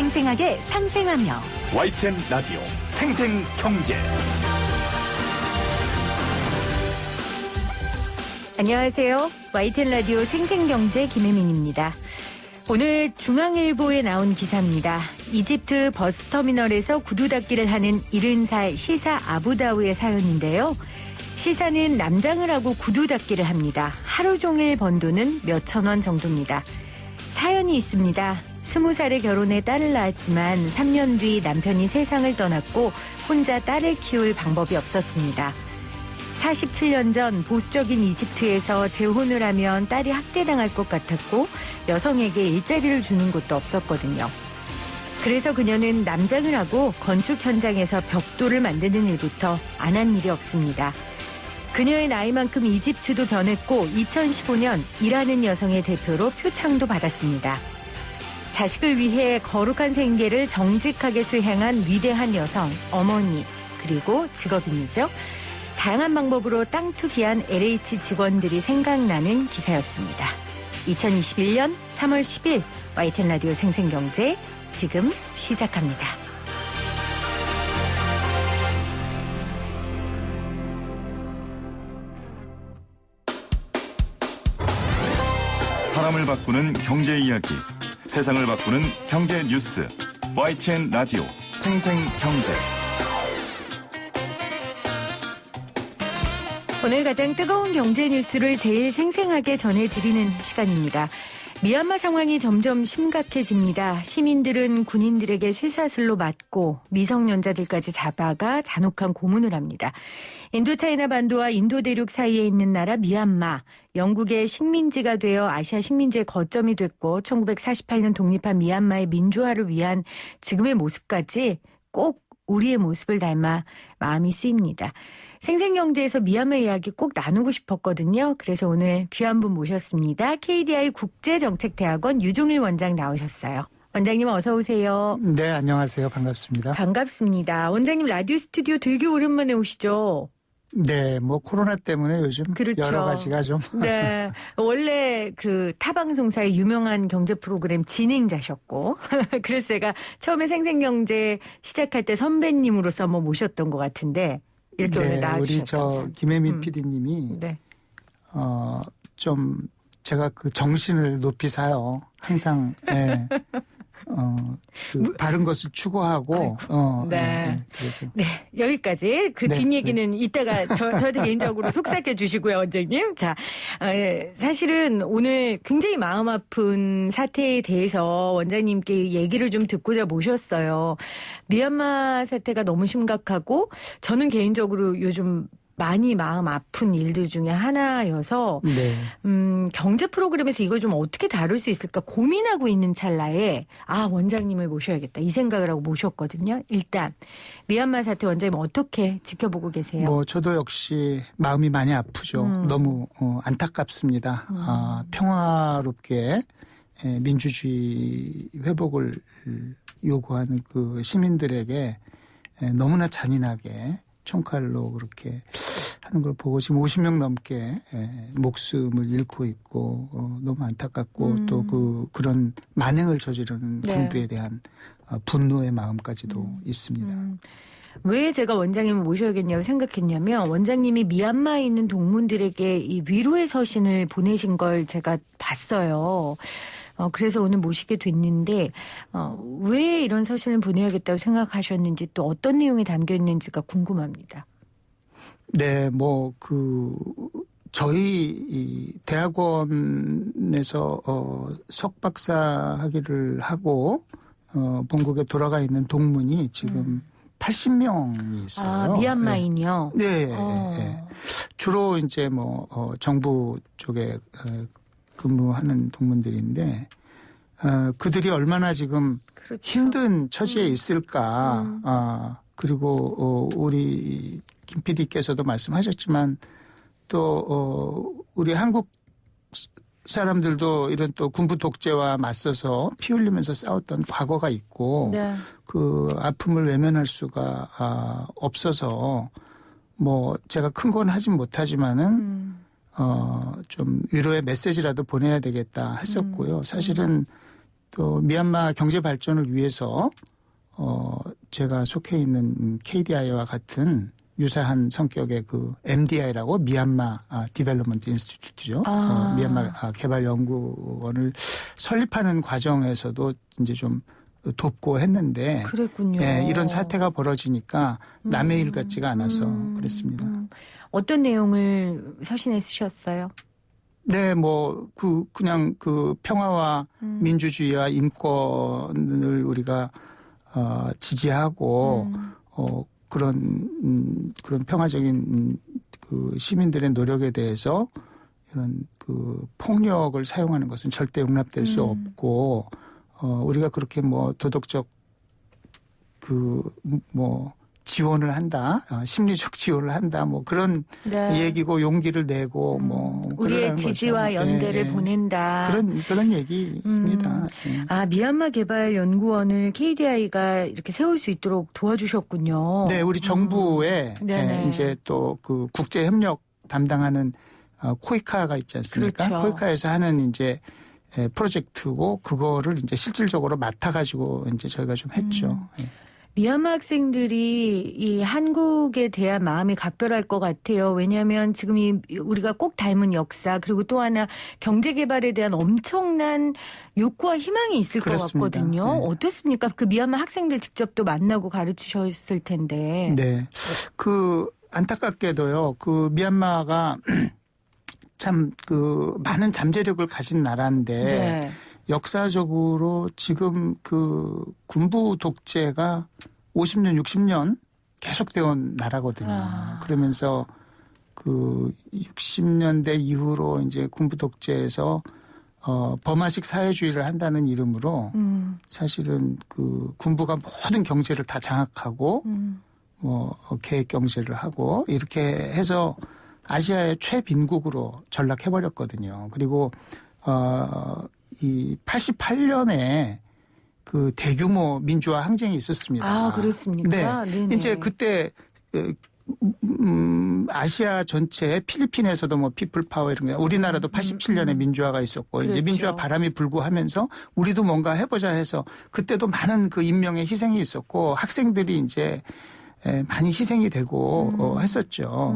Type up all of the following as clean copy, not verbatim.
생생하게 상생하며 YTN 라디오 생생경제. 안녕하세요. YTN 라디오 생생경제 김혜민입니다. 오늘 중앙일보에 나온 기사입니다. 이집트 버스터미널에서 구두 닦기를 하는 70살 시사 아부다우의 사연인데요. 시사는 남장을 하고 구두 닦기를 합니다. 하루 종일 번 돈은 몇천 원 정도입니다. 사연이 있습니다. 20살에 결혼해 딸을 낳았지만 3년 뒤 남편이 세상을 떠났고 혼자 딸을 키울 방법이 없었습니다. 47년 전 보수적인 이집트에서 재혼을 하면 딸이 학대당할 것 같았고 여성에게 일자리를 주는 곳도 없었거든요. 그래서 그녀는 남장을 하고 건축 현장에서 벽돌을 만드는 일부터 안 한 일이 없습니다. 그녀의 나이만큼 이집트도 변했고 2015년 일하는 여성의 대표로 표창도 받았습니다. 자식을 위해 거룩한 생계를 정직하게 수행한 위대한 여성, 어머니, 그리고 직업인이죠. 다양한 방법으로 땅 투기한 LH 직원들이 생각나는 기사였습니다. 2021년 3월 10일 YTN 라디오 생생경제 지금 시작합니다. 사람을 바꾸는 경제 이야기, 세상을 바꾸는 경제 뉴스. YTN 라디오 생생경제. 오늘 가장 뜨거운 경제 뉴스를 제일 생생하게 전해드리는 시간입니다. 미얀마 상황이 점점 심각해집니다. 시민들은 군인들에게 쇠사슬로 맞고 미성년자들까지 잡아가 잔혹한 고문을 합니다. 인도차이나 반도와 인도 대륙 사이에 있는 나라 미얀마, 영국의 식민지가 되어 아시아 식민지의 거점이 됐고 1948년 독립한 미얀마의 민주화를 위한 지금의 모습까지 꼭 우리의 모습을 닮아 마음이 쓰입니다. 생생경제에서 미얀마 이야기 꼭 나누고 싶었거든요. 그래서 오늘 귀한 분 모셨습니다. KDI 국제정책대학원 유종일 원장 나오셨어요. 원장님 어서 오세요. 네, 안녕하세요. 반갑습니다. 반갑습니다. 원장님 라디오 스튜디오 되게 오랜만에 오시죠? 네, 뭐 코로나 때문에 요즘 그렇죠. 여러 가지가 좀. 네, 원래 그 타방송사의 유명한 경제 프로그램 진행자셨고 그래서 제가 처음에 생생경제 시작할 때 선배님으로서 한번 모셨던 것 같은데 이렇게 오늘 나와주셨다고. 우리 저 김혜민 PD님이 네. 좀 제가 그 정신을 높이 사요. 항상 네. 그 바른 것을 추구하고 네. 그래서 네, 여기까지 그 네, 뒷얘기는 이따가 저한테 개인적으로 속삭여 주시고요, 원장님. 자, 사실은 오늘 굉장히 마음 아픈 사태에 대해서 원장님께 얘기를 좀 듣고자 모셨어요. 미얀마 사태가 너무 심각하고 저는 개인적으로 요즘 많이 마음 아픈 일들 중에 하나여서 네. 경제 프로그램에서 이걸 좀 어떻게 다룰 수 있을까 고민하고 있는 찰나에 원장님을 모셔야겠다 이 생각을 하고 모셨거든요. 일단 미얀마 사태 원장님 어떻게 지켜보고 계세요? 뭐 저도 역시 마음이 많이 아프죠. 너무 안타깝습니다. 평화롭게 민주주의 회복을 요구하는 그 시민들에게 너무나 잔인하게 총칼로 그렇게 하는 걸 보고 지금 50명 넘게 목숨을 잃고 있고 너무 안타깝고 또 그런 만행을 저지르는 군부에 대한 분노의 마음까지도 있습니다. 왜 제가 원장님을 모셔야겠냐고 생각했냐면 원장님이 미얀마에 있는 동문들에게 이 위로의 서신을 보내신 걸 제가 봤어요. 그래서 오늘 모시게 됐는데 왜 이런 서신을 보내야겠다고 생각하셨는지 또 어떤 내용이 담겨 있는지가 궁금합니다. 네, 뭐 저희 이 대학원에서 석박사 학위를 하고 본국에 돌아가 있는 동문이 지금 80명이 있어요. 미얀마인요? 네. 네. 주로 이제 뭐 정부 쪽에 근무하는 동문들인데 그들이 얼마나 지금 그렇죠. 힘든 처지에 있을까. 그리고 우리 김 PD께서도 말씀하셨지만 또 우리 한국 사람들도 이런 또 군부 독재와 맞서서 피 흘리면서 싸웠던 과거가 있고 네. 그 아픔을 외면할 수가 없어서 뭐 제가 큰 건 하진 못하지만은 좀 위로의 메시지라도 보내야 되겠다 했었고요. 사실은 또 미얀마 경제 발전을 위해서 제가 속해 있는 KDI와 같은 유사한 성격의 그 MDI라고 미얀마 디벨롭먼트 인스티튜트죠. 미얀마 개발연구원을 설립하는 과정에서도 이제 좀 돕고 했는데 그랬군요. 예, 이런 사태가 벌어지니까 남의 일 같지가 않아서 그랬습니다. 어떤 내용을 서신에 쓰셨어요? 네, 뭐 그냥 그 평화와 민주주의와 인권을 우리가 지지하고 그런 평화적인 그 시민들의 노력에 대해서 이런 그 폭력을 사용하는 것은 절대 용납될 수 없고 우리가 그렇게 뭐 도덕적 지원을 한다, 심리적 지원을 한다, 뭐 그런 네. 얘기고 용기를 내고 뭐 우리의 지지와 거죠. 연대를 보낸다. 그런 얘기입니다. 미얀마 개발연구원을 KDI가 이렇게 세울 수 있도록 도와주셨군요. 네, 우리 정부에 이제 또 그 국제 협력 담당하는 코이카가 있지 않습니까? 그렇죠. 코이카에서 하는 이제 프로젝트고 그거를 이제 실질적으로 맡아가지고 이제 저희가 좀 했죠. 미얀마 학생들이 이 한국에 대한 마음이 각별할 것 같아요. 왜냐하면 지금 우리가 꼭 닮은 역사 그리고 또 하나 경제 개발에 대한 엄청난 욕구와 희망이 있을 그렇습니다. 것 같거든요. 네. 어떻습니까? 그 미얀마 학생들 직접 또 만나고 가르치셨을 텐데. 네. 그 안타깝게도요. 그 미얀마가 참 그 많은 잠재력을 가진 나라인데 네. 역사적으로 지금 그 군부 독재가 50년, 60년 계속되어 온 나라거든요. 그러면서 그 60년대 이후로 이제 군부 독재에서 버마식 사회주의를 한다는 이름으로 사실은 그 군부가 모든 경제를 다 장악하고 뭐 계획 경제를 하고 이렇게 해서 아시아의 최빈국으로 전락해버렸거든요. 그리고 이 88년에 그 대규모 민주화 항쟁이 있었습니다. 아, 그렇습니까? 네. 네네. 이제 그때 아시아 전체 필리핀에서도 뭐 피플 파워 이런 게 우리나라도 87년에 민주화가 있었고 그렇죠. 이제 민주화 바람이 불고 하면서 우리도 뭔가 해보자 해서 그때도 많은 그 인명의 희생이 있었고 학생들이 이제 많이 희생이 되고 했었죠.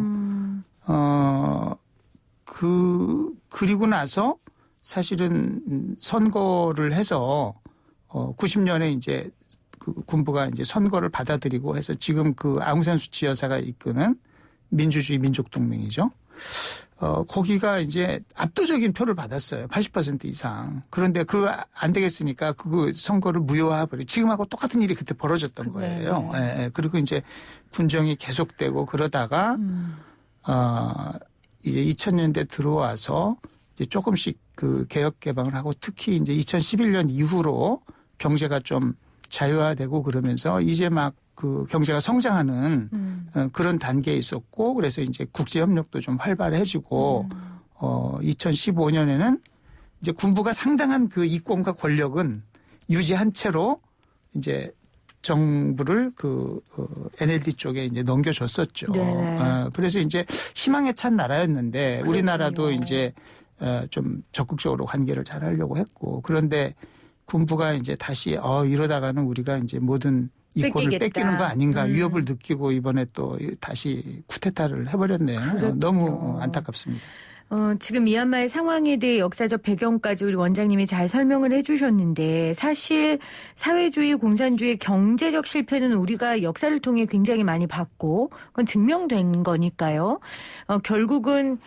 그리고 나서 사실은 선거를 해서 90년에 이제 그 군부가 이제 선거를 받아들이고 해서 지금 그 아웅산 수치 여사가 이끄는 민주주의 민족동맹이죠. 거기가 이제 압도적인 표를 받았어요. 80% 이상. 그런데 그거 안 되겠으니까 그 선거를 무효화해버리고 지금하고 똑같은 일이 그때 벌어졌던 거예요. 네. 예, 그리고 이제 군정이 계속되고 그러다가 이제 2000년대 들어와서 이제 조금씩 그 개혁 개방을 하고 특히 이제 2011년 이후로 경제가 좀 자유화되고 그러면서 이제 막 그 경제가 성장하는 그런 단계에 있었고 그래서 이제 국제 협력도 좀 활발해지고 2015년에는 이제 군부가 상당한 그 이권과 권력은 유지한 채로 이제 정부를 그 NLD 쪽에 이제 넘겨줬었죠. 그래서 이제 희망에 찬 나라였는데 우리나라도 이제 좀 적극적으로 관계를 잘 하려고 했고 그런데 군부가 이제 다시 이러다가는 우리가 이제 모든 이권을 뺏기는 거 아닌가 위협을 느끼고 이번에 또 다시 쿠데타를 해버렸네요. 그렇군요. 너무 안타깝습니다. 지금 미얀마의 상황에 대해 역사적 배경까지 우리 원장님이 잘 설명을 해 주셨는데 사실 사회주의, 공산주의 경제적 실패는 우리가 역사를 통해 굉장히 많이 봤고 그건 증명된 거니까요. 결국은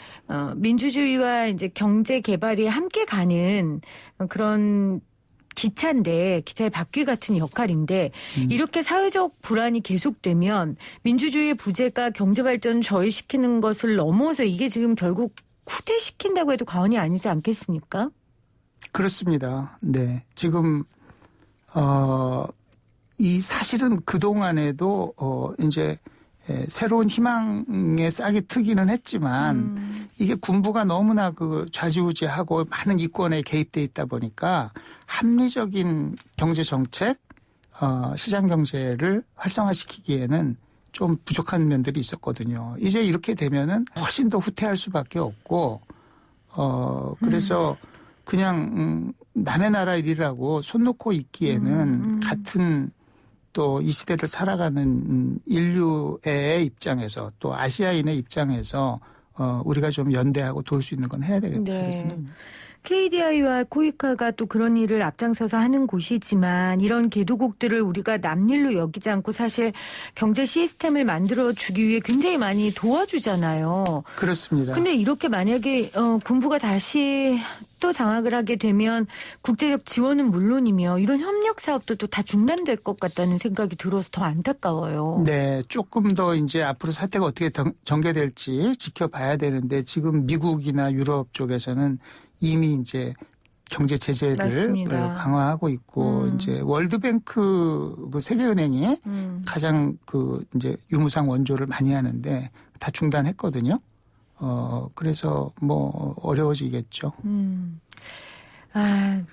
민주주의와 이제 경제 개발이 함께 가는 그런 기차인데 기차의 바퀴 같은 역할인데 이렇게 사회적 불안이 계속되면 민주주의의 부재가 경제 발전을 저해시키는 것을 넘어서 이게 지금 결국 후퇴시킨다고 해도 과언이 아니지 않겠습니까? 그렇습니다. 네. 지금 이 사실은 그동안에도 이제 새로운 희망의 싹이 트기는 했지만 이게 군부가 너무나 그 좌지우지하고 많은 이권에 개입돼 있다 보니까 합리적인 경제 정책, 시장 경제를 활성화시키기에는 좀 부족한 면들이 있었거든요. 이제 이렇게 되면은 훨씬 더 후퇴할 수밖에 없고, 그래서 그냥 남의 나라 일이라고 손 놓고 있기에는 같은 또 이 시대를 살아가는 인류의 입장에서 또 아시아인의 입장에서 우리가 좀 연대하고 도울 수 있는 건 해야 되겠다. 네. 생각합니다. KDI와 코이카가 또 그런 일을 앞장서서 하는 곳이지만 이런 개도국들을 우리가 남일로 여기지 않고 사실 경제 시스템을 만들어주기 위해 굉장히 많이 도와주잖아요. 그렇습니다. 근데 이렇게 만약에 군부가 다시 또 장악을 하게 되면 국제적 지원은 물론이며 이런 협력 사업들도 다 중단될 것 같다는 생각이 들어서 더 안타까워요. 네, 조금 더 이제 앞으로 사태가 어떻게 전개될지 지켜봐야 되는데 지금 미국이나 유럽 쪽에서는 이미 이제 경제 제재를 맞습니다. 강화하고 있고 이제 월드뱅크 그 세계은행이 가장 그 이제 유무상 원조를 많이 하는데 다 중단했거든요. 그래서 뭐 어려워지겠죠.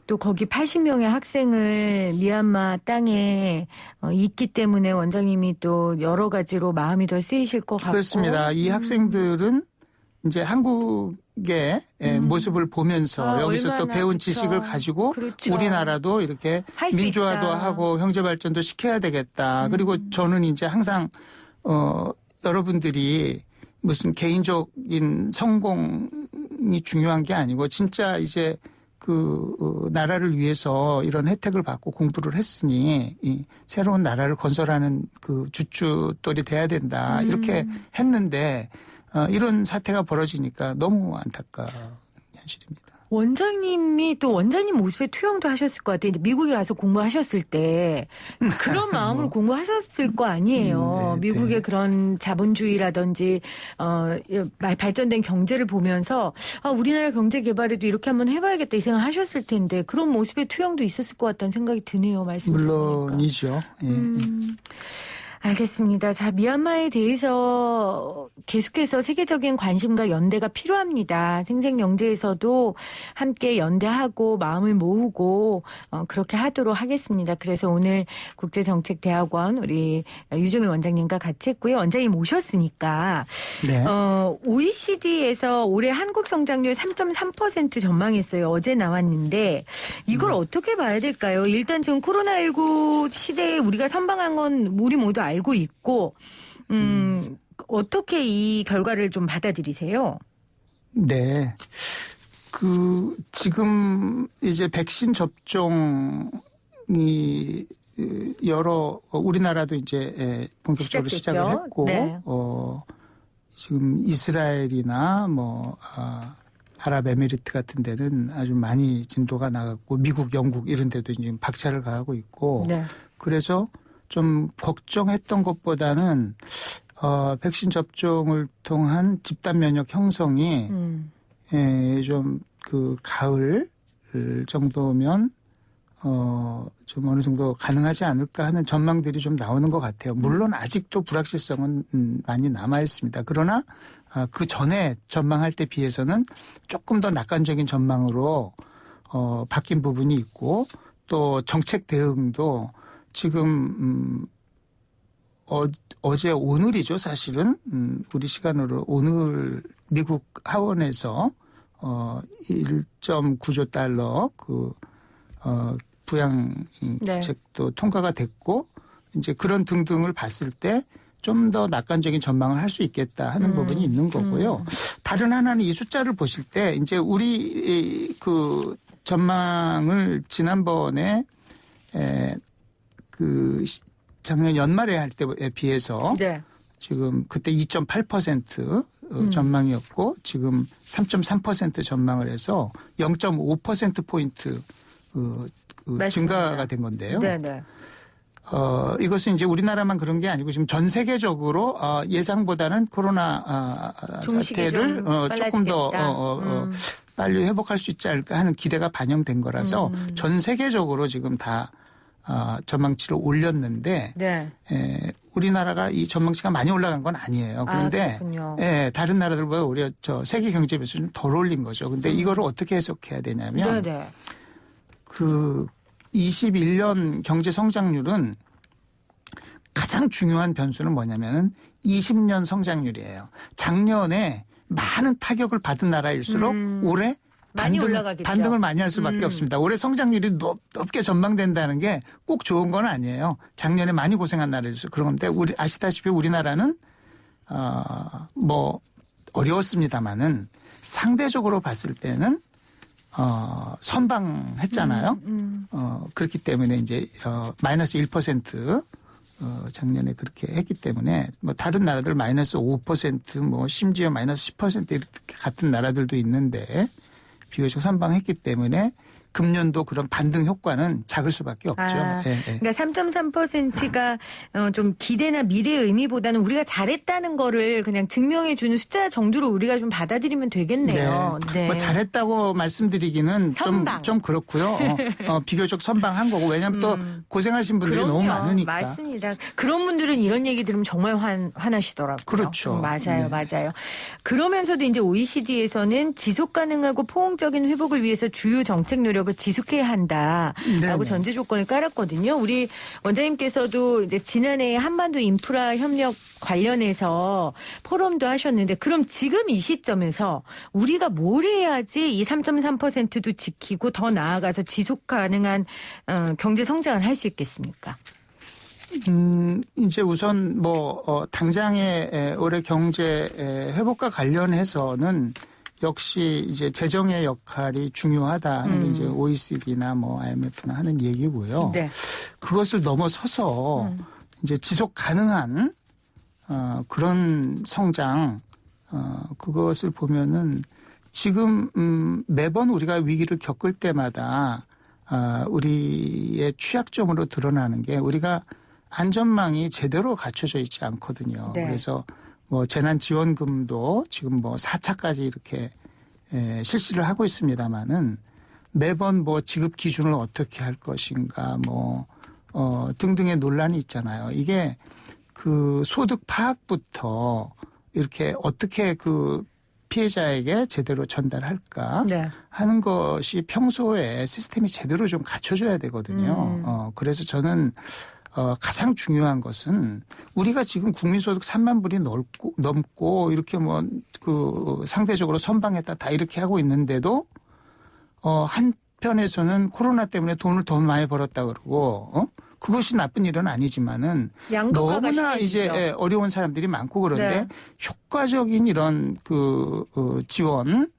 또 거기 80명의 학생을 미얀마 땅에 있기 때문에 원장님이 또 여러 가지로 마음이 더 쓰이실 것 같고. 그렇습니다. 이 학생들은 이제 한국의 모습을 보면서 여기서 또 배운 지식을 가지고 그렇죠. 우리나라도 이렇게 민주화도 있다. 하고 경제 발전도 시켜야 되겠다. 그리고 저는 이제 항상 여러분들이 무슨 개인적인 성공이 중요한 게 아니고 진짜 이제 그 나라를 위해서 이런 혜택을 받고 공부를 했으니 이 새로운 나라를 건설하는 그 주춧돌이 돼야 된다. 이렇게 했는데 이런 사태가 벌어지니까 너무 안타까운 현실입니다. 원장님이 또 원장님 모습에 투영도 하셨을 것 같아요. 미국에 가서 공부하셨을 때 그런 마음으로 공부하셨을 거 아니에요. 네, 미국의 네. 그런 자본주의라든지 발전된 경제를 보면서 우리나라 경제 개발에도 이렇게 한번 해봐야겠다 이 생각하셨을 텐데 그런 모습에 투영도 있었을 것 같다는 생각이 드네요. 말씀 들어보니까. 물론이죠. 예. 알겠습니다. 자, 미얀마에 대해서 계속해서 세계적인 관심과 연대가 필요합니다. 생생경제에서도 함께 연대하고 마음을 모으고 그렇게 하도록 하겠습니다. 그래서 오늘 국제정책대학원 우리 유중일 원장님과 같이 했고요. 원장님 모셨으니까 네. OECD에서 올해 한국 성장률 3.3% 전망했어요. 어제 나왔는데 이걸 어떻게 봐야 될까요? 일단 지금 코로나19 시대에 우리가 선방한 건 우리 모두 알고 있고 어떻게 이 결과를 좀 받아들이세요? 네. 지금 이제 백신 접종이 우리나라도 이제 본격적으로 시작됐죠? 시작을 했고, 네. 지금 이스라엘이나 아랍에미리트 같은 데는 아주 많이 진도가 나갔고, 미국, 영국 이런 데도 지금 박차를 가하고 있고, 네. 그래서 좀 걱정했던 것보다는 백신 접종을 통한 집단 면역 형성이 좀 그 가을 정도면 좀 어느 정도 가능하지 않을까 하는 전망들이 좀 나오는 것 같아요. 물론 아직도 불확실성은 많이 남아 있습니다. 그러나 그 전에 전망할 때 비해서는 조금 더 낙관적인 전망으로 바뀐 부분이 있고 또 정책 대응도 지금 어제 오늘이죠. 사실은 우리 시간으로 오늘 미국 하원에서 1.9조 달러 부양책도 네. 통과가 됐고 이제 그런 등등을 봤을 때 좀 더 낙관적인 전망을 할 수 있겠다 하는 부분이 있는 거고요. 다른 하나는 이 숫자를 보실 때 이제 우리 그 전망을 지난번에 작년 연말에 할 때에 비해서 네. 지금 그때 2.8% 전망이었고 지금 3.3% 전망을 해서 0.5%포인트 증가가 된 건데요. 네네. 이것은 이제 우리나라만 그런 게 아니고 지금 전 세계적으로 예상보다는 코로나 사태를 조금 더 빨리 회복할 수 있지 않을까 하는 기대가 반영된 거라서 전 세계적으로 지금 다 전망치를 올렸는데 네. 우리나라가 이 전망치가 많이 올라간 건 아니에요. 그런데 다른 나라들보다 오히려 세계 경제 비수는 좀 덜 올린 거죠. 근데 이거를 어떻게 해석해야 되냐면 네네. 21년 경제 성장률은 가장 중요한 변수는 뭐냐면은 20년 성장률이에요. 작년에 많은 타격을 받은 나라일수록 올해 많이 올라가겠죠. 반등을 많이 할 수밖에 없습니다. 올해 성장률이 높게 전망된다는 게 꼭 좋은 건 아니에요. 작년에 많이 고생한 나라에서 그런데 우리 아시다시피 우리나라는 뭐 어려웠습니다만은 상대적으로 봤을 때는 선방했잖아요. 그렇기 때문에 이제 마이너스 1% 작년에 그렇게 했기 때문에 뭐 다른 나라들 마이너스 5% 뭐 심지어 마이너스 10% 이렇게 같은 나라들도 있는데 비교적 선방했기 때문에 금년도 그런 반등 효과는 작을 수밖에 없죠. 그러니까 3.3%가 좀 기대나 미래의 의미보다는 우리가 잘했다는 거를 그냥 증명해 주는 숫자 정도로 우리가 좀 받아들이면 되겠네요. 네. 뭐 잘했다고 말씀드리기는 좀 그렇고요. 비교적 선방한 거고 왜냐하면 또 고생하신 분들이 그럼요. 너무 많으니까. 맞습니다. 그런 분들은 이런 얘기 들으면 정말 화나시더라고요. 그렇죠. 맞아요. 맞아요. 그러면서도 이제 OECD에서는 지속 가능하고 포용적인 회복을 위해서 주요 정책 노력을 지속해야 한다라고 전제 조건을 깔았거든요. 우리 원장님께서도 이제 지난해 한반도 인프라 협력 관련해서 포럼도 하셨는데 그럼 지금 이 시점에서 우리가 뭘 해야지 이 3.3%도 지키고 더 나아가서 지속 가능한 경제 성장을 할 수 있겠습니까? 이제 우선 당장의 올해 경제 회복과 관련해서는 역시 이제 재정의 역할이 중요하다는 게 이제 OECD나 뭐 IMF나 하는 얘기고요. 네. 그것을 넘어서서 이제 지속 가능한 그런 성장 그것을 보면은 지금 매번 우리가 위기를 겪을 때마다 우리의 취약점으로 드러나는 게 우리가 안전망이 제대로 갖춰져 있지 않거든요. 네. 그래서 뭐 재난지원금도 지금 뭐 4차까지 이렇게 실시를 하고 있습니다마는 매번 뭐 지급 기준을 어떻게 할 것인가 등등의 논란이 있잖아요. 이게 그 소득 파악부터 이렇게 어떻게 그 피해자에게 제대로 전달할까 하는 것이 평소에 시스템이 제대로 좀 갖춰져야 되거든요. 그래서 저는 가장 중요한 것은 우리가 지금 국민소득 3만 불이 넘고 이렇게 상대적으로 선방했다 다 이렇게 하고 있는데도 한편에서는 코로나 때문에 돈을 더 많이 벌었다 그러고 그것이 나쁜 일은 아니지만은 너무나 이제 어려운 사람들이 많고 그런데 효과적인 이런 지원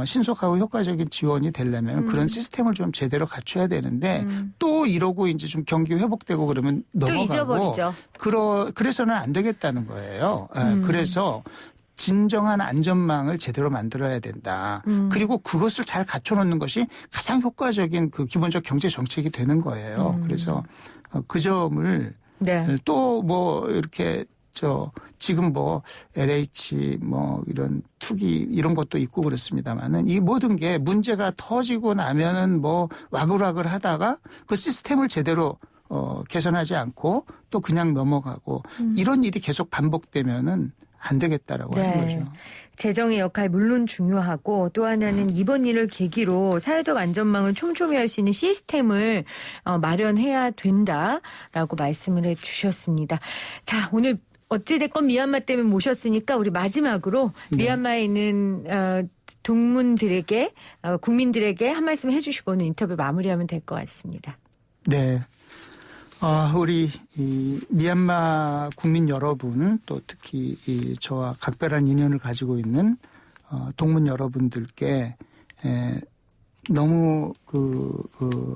신속하고 효과적인 지원이 되려면 그런 시스템을 좀 제대로 갖춰야 되는데 또 이러고 이제 좀 경기 회복되고 그러면 넘어가고 또 잊어버리죠. 그래서는 안 되겠다는 거예요. 그래서 진정한 안전망을 제대로 만들어야 된다. 그리고 그것을 잘 갖춰놓는 것이 가장 효과적인 그 기본적 경제 정책이 되는 거예요. 그래서 그 점을 또 이렇게 지금 LH 이런 투기 이런 것도 있고 그렇습니다만은 이 모든 게 문제가 터지고 나면은 와글와글 하다가 그 시스템을 제대로 개선하지 않고 또 그냥 넘어가고 이런 일이 계속 반복되면은 안 되겠다라고 하는 거죠. 재정의 역할 물론 중요하고 또 하나는 이번 일을 계기로 사회적 안전망을 촘촘히 할 수 있는 시스템을 마련해야 된다라고 말씀을 해 주셨습니다. 자, 오늘 어찌됐건 미얀마 때문에 모셨으니까 우리 마지막으로 미얀마에 있는 동문들에게 국민들에게 한 말씀 해 주시고 오늘 인터뷰 마무리하면 될 것 같습니다. 네. 우리 미얀마 국민 여러분 또 특히 저와 각별한 인연을 가지고 있는 동문 여러분들께 너무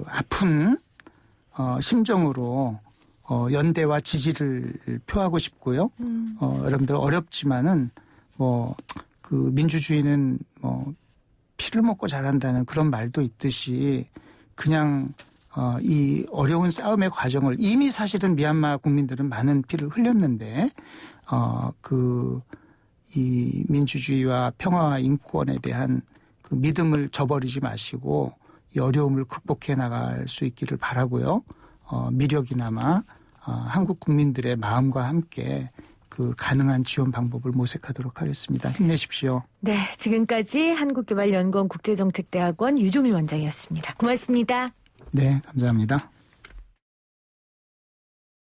아픈 심정으로 연대와 지지를 표하고 싶고요. 여러분들 어렵지만은 민주주의는 피를 먹고 자란다는 그런 말도 있듯이 그냥 이 어려운 싸움의 과정을 이미 사실은 미얀마 국민들은 많은 피를 흘렸는데 이 민주주의와 평화와 인권에 대한 그 믿음을 저버리지 마시고 이 어려움을 극복해 나갈 수 있기를 바라고요. 미력이나마 한국 국민들의 마음과 함께 그 가능한 지원 방법을 모색하도록 하겠습니다. 힘내십시오. 네, 지금까지 한국개발연구원 국제정책대학원 유종일 원장이었습니다. 고맙습니다. 네, 감사합니다.